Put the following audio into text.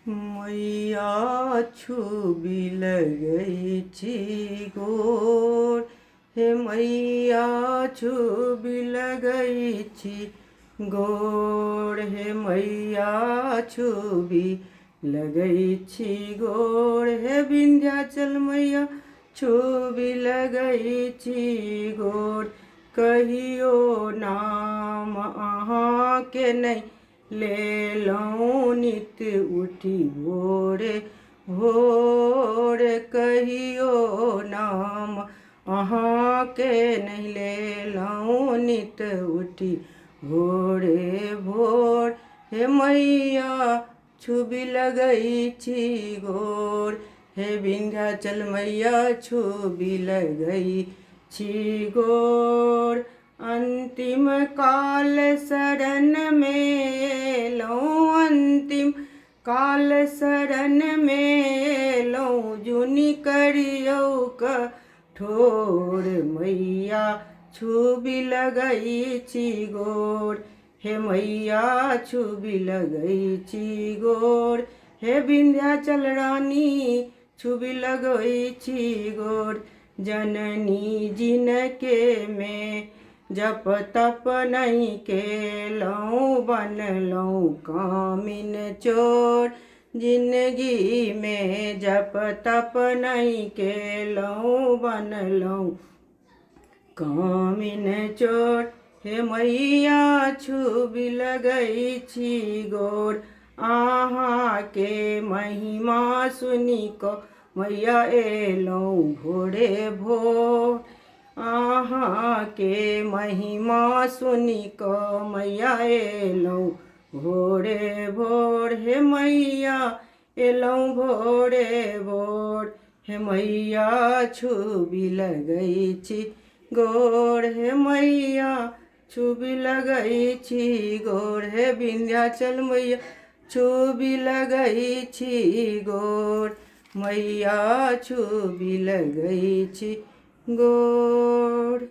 मैया छुबी लगई छी गोर, हे मैया छुबी लगई छी गोर, हे मैया छुबी लगई छी गोर, हे विंध्याचल मैया छुबी लगई छी गोर। कहियो नाम अहाँ के नहीं लेलहुँ नित उठी भोरे भोर, कहियो नाम अहाँ के नहीं लेलहुँ नित उठी भोरे भोर, हे मैया छुबी लगई छी गोर, हे विंध्याचल मैया छुबी लगई छी गोर। अंतिम काल शरण में लऊँ, अंतिम काल शरण में लऊँ, जुनी करियौ कठोर, मैया छुबी लगई छी गोर, हे मैया छुबी लगई छी गोर, हे विंध्याचल रानी छुबी लगई छी गोर। जननी जिनके में जप तप नहीं केलऊँ, बनलऊँ कामिन चोर, जिंदगी में जप तप नहीं केलऊँ, बनलऊँ कामिन चोर, हे मैया छुबी लगई छी गोर। अहाँ के महिमा सुनी को मैया एलऊँ भोरे भोर, अहाँ के महिमा सुनी को मैया एलऊँ भोरे भोर, हे मैया एलऊँ भोरे भोर, हे मैया छुबी लगई छी गोर, हे मैया छुबी लगई छी गोर, हे विंध्याचल मैया छुबी लगई छी गोर, मैया छुबी लगई छी गोर।